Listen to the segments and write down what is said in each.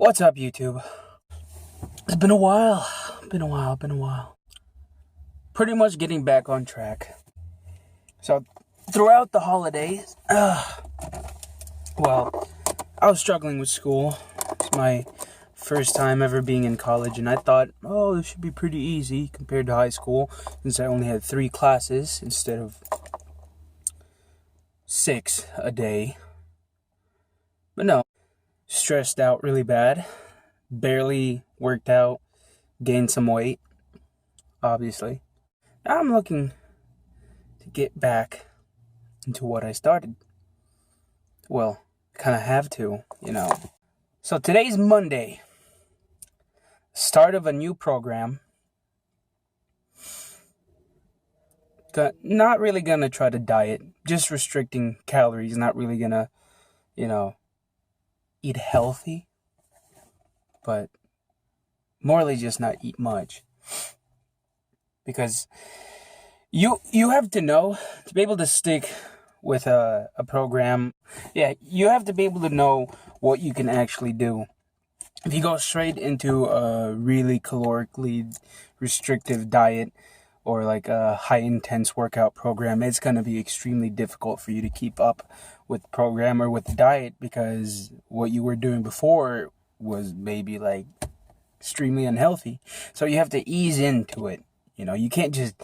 What's up, YouTube? It's been a while. Been a while. Pretty much getting back on track. So, throughout the holidays, well, I was struggling with school. It's my first time ever being in college, and I thought, oh, this should be pretty easy compared to high school, since I only had 3 classes instead of 6 a day. But no, stressed out really bad. Barely worked out, gained some weight, obviously. Now I'm looking to get back into what I started. Well, kind of have to. So today's Monday, start of a new program. Not really gonna try to diet, just restricting calories, not really gonna, eat healthy. But morally just not eat much, because you have to know to be able to stick with a program. You have to be able to know what you can actually do. If you go straight into a really calorically restrictive diet or like a high intense workout program, it's going to be extremely difficult for you to keep up with the program or with the diet, because what you were doing before was maybe like extremely unhealthy. So you have to ease into it. You can't just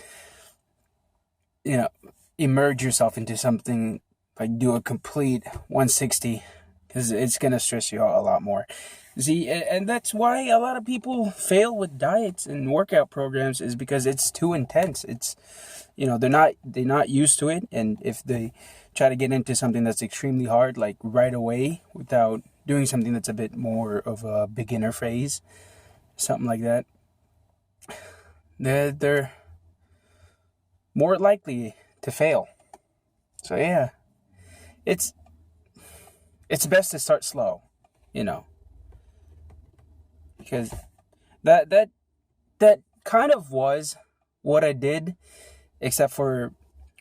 immerse yourself into something, like do a complete 160, because it's going to stress you out a lot more. See, and that's why a lot of people fail with diets and workout programs, is because it's too intense. It's they're not used to it, and if they try to get into something that's extremely hard, like right away, without doing something that's a bit more of a beginner phase, something like that, they're more likely to fail. So yeah, it's best to start slow, because that kind of was what I did, except for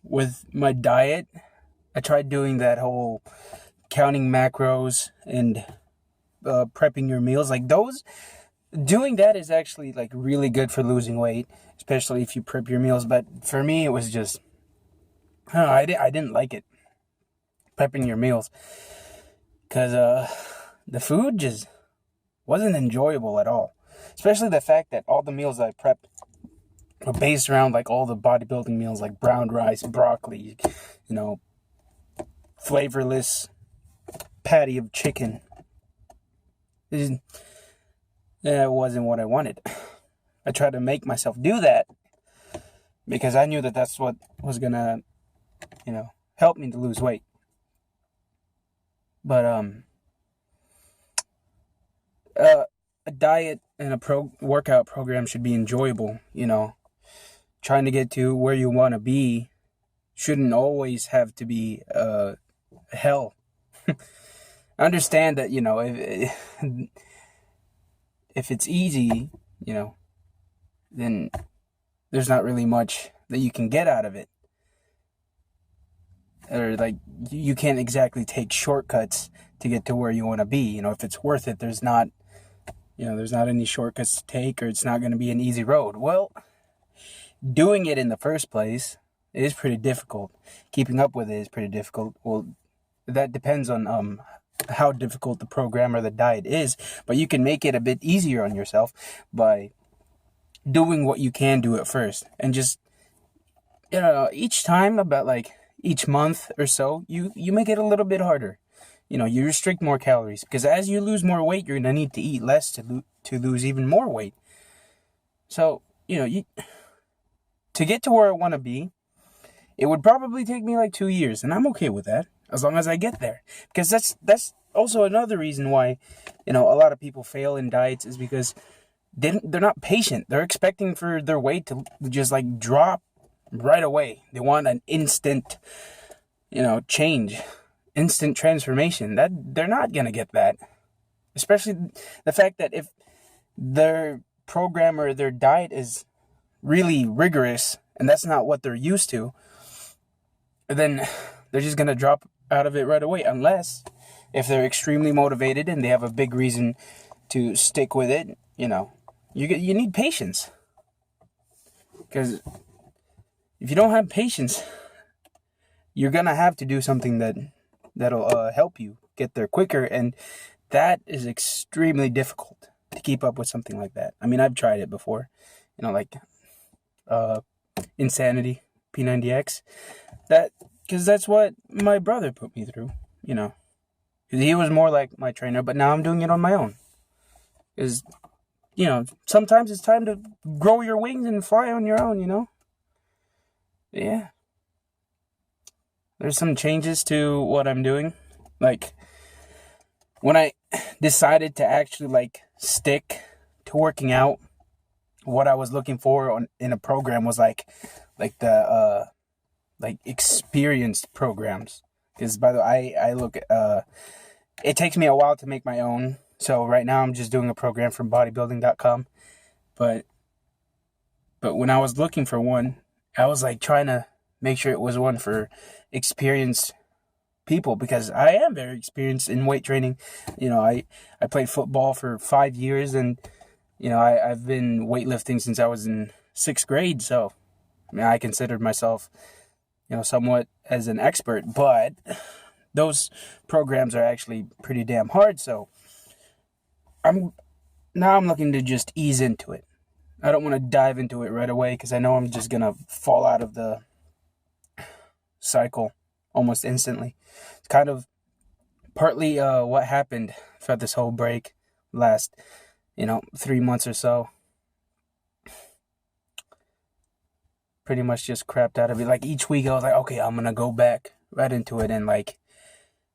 with my diet. I tried doing that whole counting macros and prepping your meals, like those. Doing that is actually like really good for losing weight, especially if you prep your meals. But for me, it was just, I didn't like it, prepping your meals, because the food just wasn't enjoyable at all. Especially the fact that all the meals I prepped were based around like all the bodybuilding meals, like brown rice, broccoli, flavorless patty of chicken. It wasn't what I wanted. I tried to make myself do that because I knew that that's what was gonna, help me to lose weight. But a diet and a workout program should be enjoyable. Trying to get to where you want to be shouldn't always have to be hell. I understand that if it's easy, then there's not really much that you can get out of it. Or like you can't exactly take shortcuts to get to where you want to be. If it's worth it, there's not any shortcuts to take, or it's not going to be an easy road. Well, doing it in the first place is pretty difficult. Keeping up with it is pretty difficult. Well, that depends on how difficult the program or the diet is, but you can make it a bit easier on yourself by doing what you can do at first, and just each time, about like each month or so, you make it a little bit harder. You restrict more calories, because as you lose more weight, you're gonna need to eat less to lose even more weight. So to get to where I want to be, it would probably take me like 2 years, and I'm okay with that, as long as I get there. Because that's also another reason why, a lot of people fail in diets, is because they're not patient. They're expecting for their weight to just like drop right away. They want an instant, change, instant transformation. That they're not gonna get that. Especially the fact that if their program or their diet is really rigorous and that's not what they're used to, then they're just going to drop out of it right away, unless if they're extremely motivated and they have a big reason to stick with it, you need patience. Because if you don't have patience, you're gonna have to do something that'll help you get there quicker, and that is extremely difficult to keep up with something like that. I mean, I've tried it before, like Insanity, P90X. Because that's what my brother put me through, He was more like my trainer, but now I'm doing it on my own. Because, sometimes it's time to grow your wings and fly on your own, Yeah. There's some changes to what I'm doing. Like, when I decided to actually, stick to working out, what I was looking for in a program was, the experienced programs. Because, by the way, I look at, it takes me a while to make my own. So right now I'm just doing a program from bodybuilding.com. But when I was looking for one, I was trying to make sure it was one for experienced people, because I am very experienced in weight training. I played football for 5 years, and I've been weightlifting since I was in 6th grade. So I considered myself somewhat as an expert, but those programs are actually pretty damn hard. So I'm looking to just ease into it. I don't want to dive into it right away, because I know I'm just gonna fall out of the cycle almost instantly. It's kind of partly what happened throughout this whole break last 3 months or so. Pretty much just crapped out of it. Each week I was like, okay, I'm gonna go back right into it, and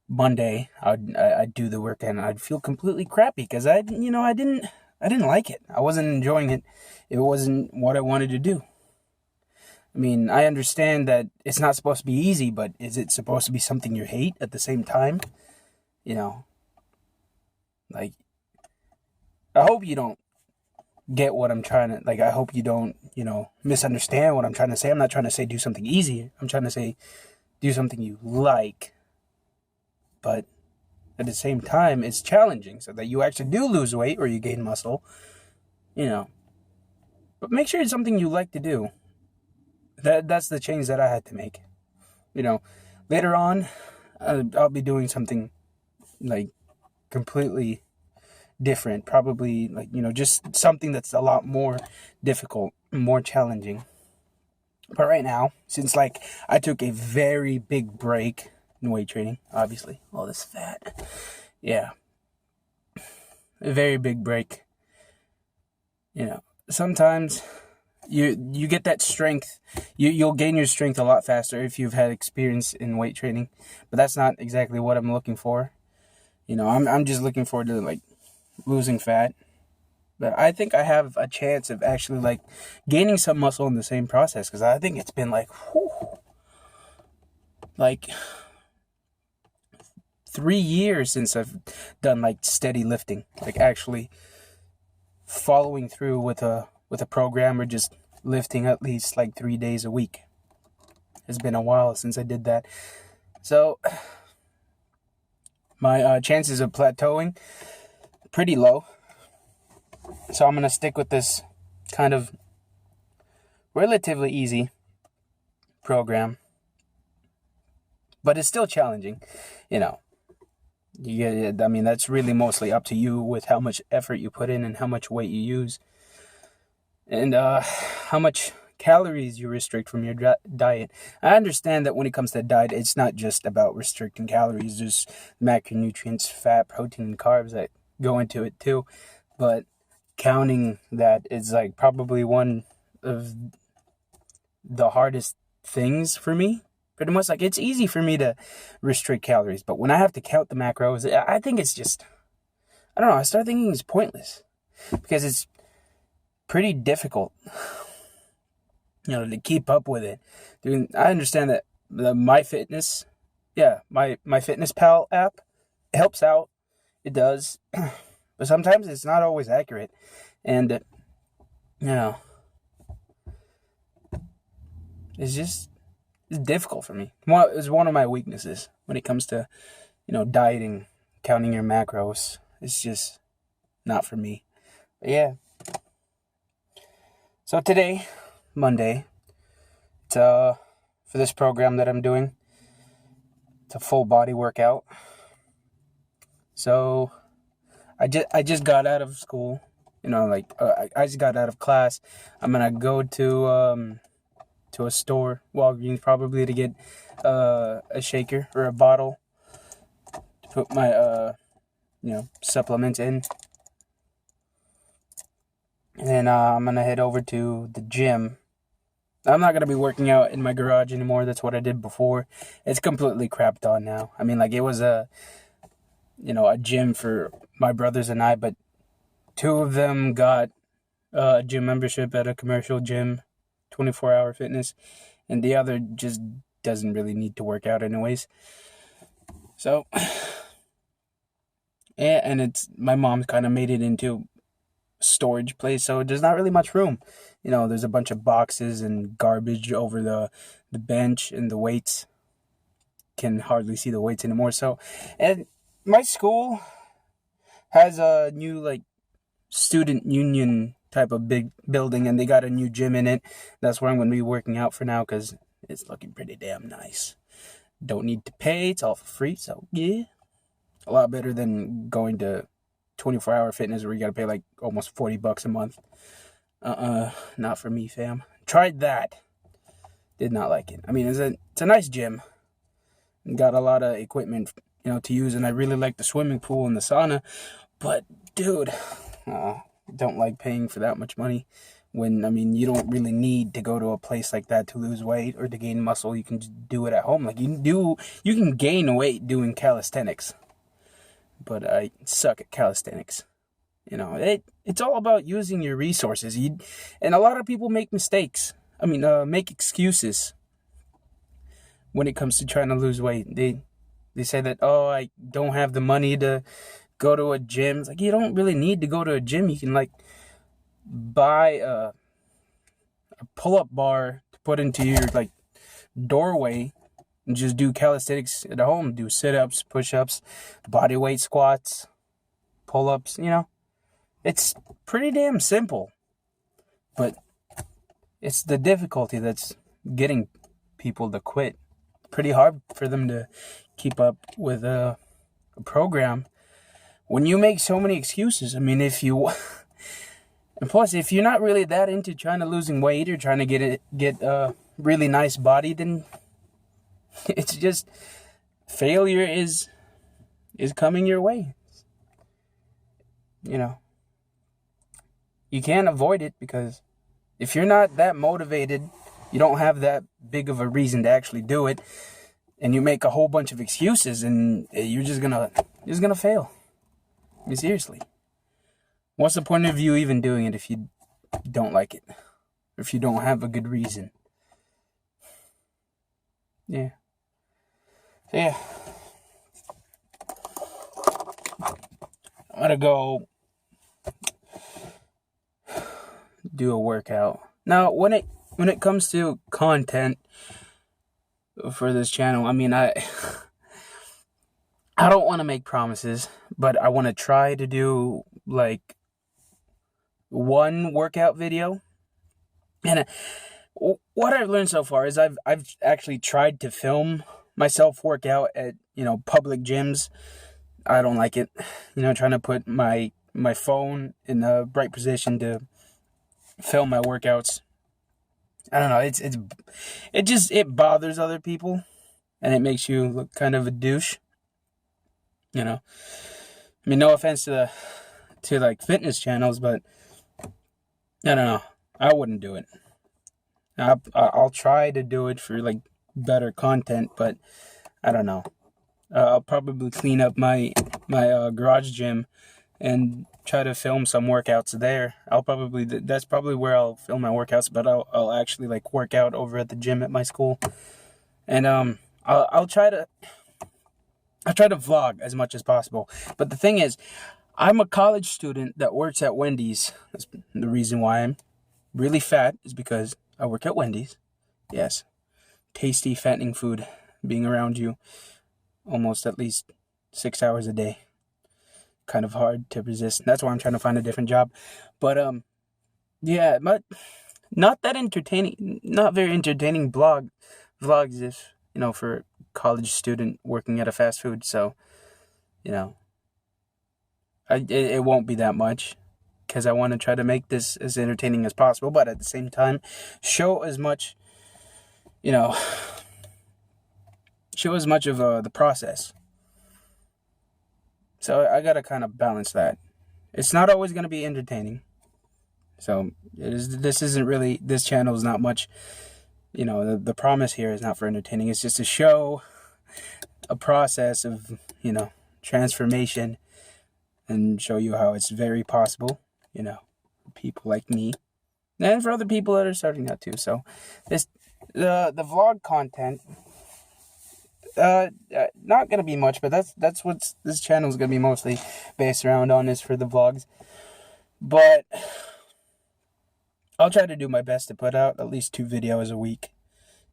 Monday I'd do the work, and I'd feel completely crappy because I didn't like it. I wasn't enjoying it. It wasn't what I wanted to do. I mean, I understand that it's not supposed to be easy, but is it supposed to be something you hate at the same time? I hope you don't get what I'm trying to, I hope you don't, misunderstand what I'm trying to say. I'm not trying to say do something easy. I'm trying to say do something you like, but at the same time, it's challenging so that you actually do lose weight or you gain muscle, But make sure it's something you like to do. That's the change that I had to make. Later on, I'll be doing something completely different. Probably just something that's a lot more difficult, more challenging. But right now, since I took a very big break in weight training, obviously, all this fat, yeah, a very big break. Sometimes you get that strength. You'll gain your strength a lot faster if you've had experience in weight training, but that's not exactly what I'm looking for. I'm just looking forward to losing fat. But I think I have a chance of actually gaining some muscle in the same process, because I think it's been 3 years since I've done steady lifting, actually following through with a program, or just lifting at least 3 days a week. It's been a while since I did that. So my chances of plateauing pretty low. So I'm going to stick with this kind of relatively easy program. But it's still challenging, Yeah, I mean, that's really mostly up to you with how much effort you put in and how much weight you use. And how much calories you restrict from your diet. I understand that when it comes to diet, it's not just about restricting calories. There's macronutrients, fat, protein, and carbs that go into it too. But counting that is probably one of the hardest things for me. Pretty much it's easy for me to restrict calories, but when I have to count the macros, I think it's just, I don't know, I start thinking it's pointless, because it's pretty difficult, to keep up with it. Dude, I understand that the my MyFitnessPal app helps out. It does. But sometimes it's not always accurate. And, it's difficult for me. It's one of my weaknesses when it comes to, dieting, counting your macros. It's just, not for me. But yeah. So today, Monday, it's for this program that I'm doing, it's a full body workout. So I just got out of school, I just got out of class. I'm gonna go to a store, Walgreens probably, to get a shaker or a bottle to put my supplements in. And then I'm gonna head over to the gym. I'm not gonna be working out in my garage anymore. That's what I did before. It's completely crapped on now. I mean, like, it was a gym for my brothers and I, but two of them got a gym membership at a commercial gym, 24-hour fitness, and the other just doesn't really need to work out anyways. So, yeah, and it's my mom's kind of made it into a storage place, so there's not really much room. There's a bunch of boxes and garbage over the bench, and the weights, can hardly see the weights anymore. So, and my school has a new, like, student union type of big building, and they got a new gym in it. That's where I'm going to be working out for now, because it's looking pretty damn nice. Don't need to pay. It's all for free. So, yeah. A lot better than going to 24-hour fitness where you got to pay like almost $40 a month. Not for me, fam. Tried that. Did not like it. I mean, it's a nice gym. Got a lot of equipment, to use, and I really like the swimming pool and the sauna. But, dude, don't like paying for that much money when, I mean, you don't really need to go to a place like that to lose weight or to gain muscle. You can just do it at home. Like, you can gain weight doing calisthenics. But I suck at calisthenics. It's all about using your resources. And a lot of people make mistakes. I mean, make excuses when it comes to trying to lose weight. They say that, oh, I don't have the money to go to a gym. It's like, you don't really need to go to a gym. You can, like, buy a pull-up bar to put into your, like, doorway and just do calisthenics at home. Do sit-ups, push-ups, body weight squats, pull-ups, It's pretty damn simple. But it's the difficulty that's getting people to quit. Pretty hard for them to keep up with a program when you make so many excuses. I mean, and plus, if you're not really that into trying to losing weight or trying to get a really nice body, then it's just failure is coming your way. You can't avoid it, because if you're not that motivated, you don't have that big of a reason to actually do it, and you make a whole bunch of excuses, and you're just gonna fail. I mean, seriously. What's the point of you even doing it if you don't like it? Or if you don't have a good reason? Yeah. So, yeah. I'm gonna go do a workout. Now, when it comes to content for this channel, I mean, I don't want to make promises, but I want to try to do, like, one workout video. And what I've learned so far is I've actually tried to film myself work out at, public gyms. I don't like it. Trying to put my phone in a bright position to film my workouts. I don't know. It bothers other people, and it makes you look kind of a douche. I mean, no offense to like fitness channels, but I don't know. I wouldn't do it. I'll try to do it for, like, better content, but I don't know. I'll probably clean up my garage gym and try to film some workouts there. That's probably where I'll film my workouts, but I'll actually, like, work out over at the gym at my school. And I'll try to vlog as much as possible. But the thing is, I'm a college student that works at Wendy's. That's the reason why I'm really fat, is because I work at Wendy's. Yes. Tasty, fattening food being around you almost at least 6 hours a day. kind of hard to resist. That's why I'm trying to find a different job. But yeah, but not that entertaining, not very entertaining vlogs if, for a college student working at a fast food. So, it won't be that much, because I want to try to make this as entertaining as possible, but at the same time, show as much of the process. So I gotta kind of balance that. It's not always gonna be entertaining. So this channel is not much, the promise here is not for entertaining. It's just to show a process of, transformation, and show you how it's very possible, for people like me, and for other people that are starting out too. So the vlog content, not gonna be much, but that's what this channel is gonna be mostly based around on, is for the vlogs. But I'll try to do my best to put out at least 2 videos a week.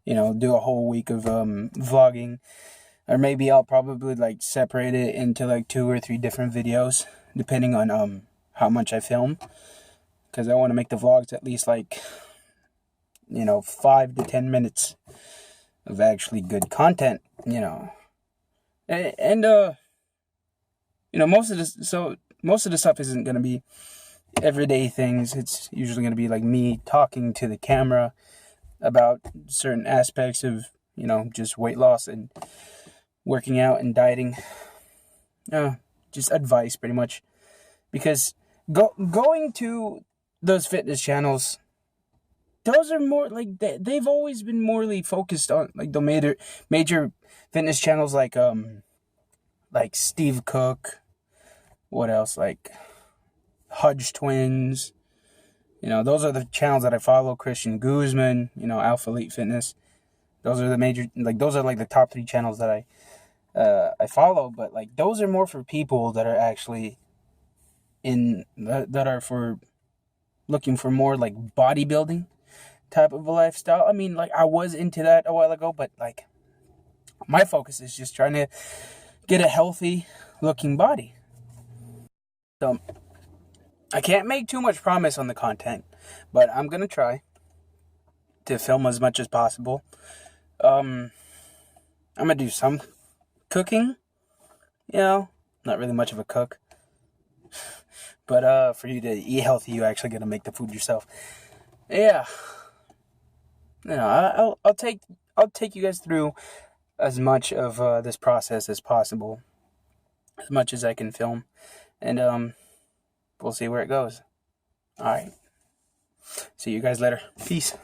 Do a whole week of vlogging, or maybe I'll probably separate it into 2 or 3 different videos, depending on how much I film, because I want to make the vlogs at least 5 to 10 minutes of actually good content, and most of the stuff isn't going to be everyday things. It's usually going to be me talking to the camera about certain aspects of, just weight loss and working out and dieting, just advice pretty much, because going to those fitness channels, those are more they've always been morely focused on the major fitness channels, like Steve Cook, what else, Hudge Twins, those are the channels that I follow. Christian Guzman, Alpha Elite Fitness. Those are the major, those are the top 3 channels that I follow. But those are more for people that are actually that are for looking for more bodybuilding type of a lifestyle. I mean, I was into that a while ago, but my focus is just trying to get a healthy looking body. So I can't make too much promise on the content, but I'm gonna try to film as much as possible. I'm gonna do some cooking, not really much of a cook, but for you to eat healthy, you actually gotta make the food yourself. Yeah. I'll take you guys through as much of this process as possible, as much as I can film, and we'll see where it goes. All right. See you guys later. Peace.